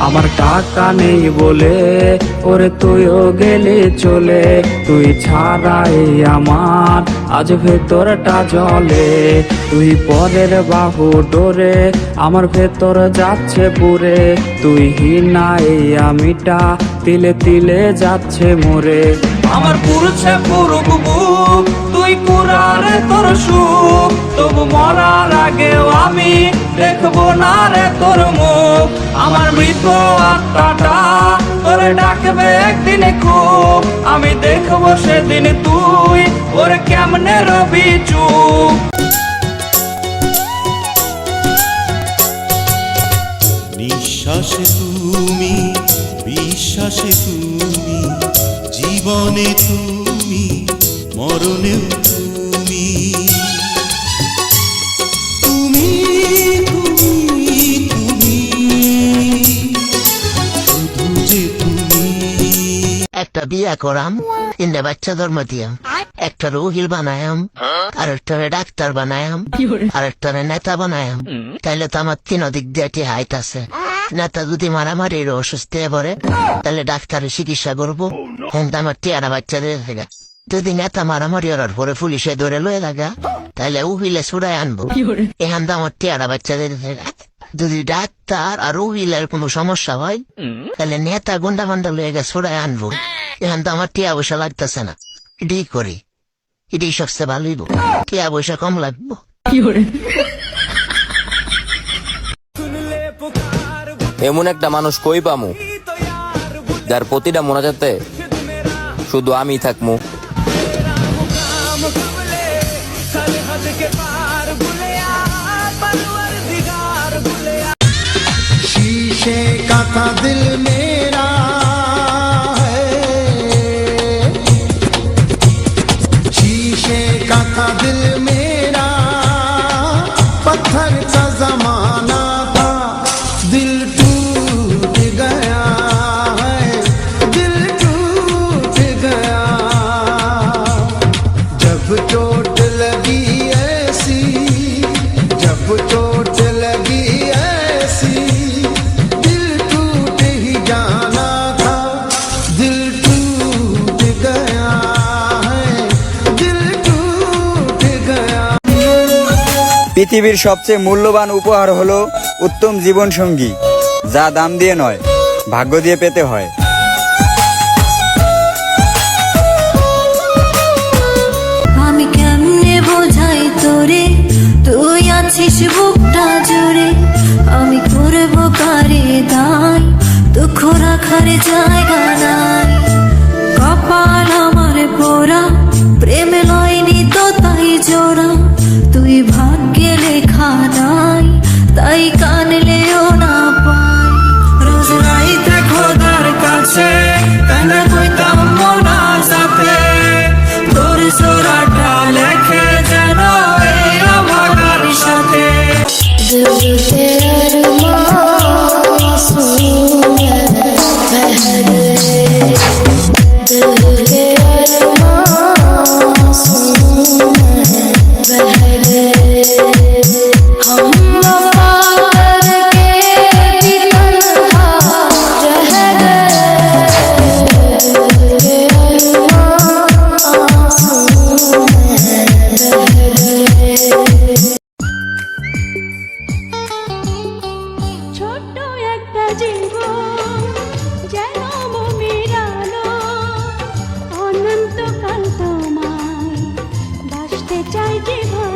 আমার টাকা নেই বলে ওরে তুইও গেলি চলে, তুই ছাড়াই আমার আজ ভেতরটা জলে। তুই পরের বাহু ডোরে আমার ভেতর যাচ্ছে পুরে, তুই হিনাই আমিটা তিলে তিলে যাচ্ছে মোরে। আমার পুরছে পুরুক বুক, তুই কুরারে তোর সুখ, তবু মরার আগেও আমি দেখবো না রে তোর মুখ। আমার মৃত আত্মাটা তোরে ডাকবে একদিন খুব, আমি দেখবো সেদিন তুই ওরে কেমনে রবি চুপ। নিঃশ্বাসে তুমি, বিশ্বাসে তুমি, জীবনে তুমি, মরণেও তুমি। তুমি তুমি তুমি, শুধু যে তুমি। একটা বিয়া করাম, তিনটা বাচ্চা জন্ম দিয়াম, একটা রোগীর বানায়াম, আরেকটারে ডাক্তার বানায়াম, আরেকটারে নেতা বানায়াম। তাইলে তো আমার তিন দিক দিয়ে হাইট আছে। নেতা যদি মারামারির অসুস্থ হয়ে পড়ে, তাহলে ডাক্তারের চিকিৎসা করবো, কিন্তু আমার টিয়ারা বাচ্চাদের থেকে। যদি নেতা মারামারি ওর পরে পুলিশে ধরে লয়ে লাগা, তাহলে উহিলে ছুড়াই আনবো, এখান তো আমার টিয়ারা বাচ্চাদের থেকে। যদি ডাক্তার আর উহিলের কোনো সমস্যা হয়, তাহলে নেতা গুন্ডা ফান্ডা লয়ে গেছে ছুড়াই আনবো, এখান তো আমার টিয়া পয়সা লাগতেছে না। এটাই করি, এটাই সবচেয়ে ভালো হইব, টিয়া পয়সা কম লাগবো। এমন একটা মানুষ কই পামু যার প্রতিটা মোনাজাতে শুধু আমি থাকমু। शीशे का था दिल मेरा है, शीशे का था दिल मेरा, पत्थर का जमाना था, दिल टूट गया है, दिल टूट गया। जब चोट लगी ऐसी, जब चोट लगी ऐसी, दिल टूट ही जाना था, दिल टूट गया है, दिल टूट गया। পৃথিবীর সবচেয়ে মূল্যবান উপহার হলো উত্তম জীবন সঙ্গী, যা দাম দিয়ে নয়, ভাগ্য দিয়ে পেতে হয়। আমি কেমনে বোঝাই তোরে, তুই আছিস বুকটা জুড়ে, আমি করবো কারে দায়, দুঃখ রাখার জায়গা নাই। কপাল আমার পোড়া, প্রেমে লয়নি তো তাই জোড়া, তুই ভাগ্যে লেখা নাই, তাই কানলেও না পাই। রোজ রাইতে খোদার কাছে কান্না কইতাম মোনাজাতে, তোর সোরাটা লেখে যেন এই আমার সাথে। দিল কে আরমান মাসূম বহরে, দিল কে আরমান মাসূম বহরে, हम वफा करके भी तन्हा रह गए, आंसू में बह गए। ছোট্ট একটা জীবন যেন মমির আলো, অনন্তকাল তোমায় বাসতে চাই জীবন।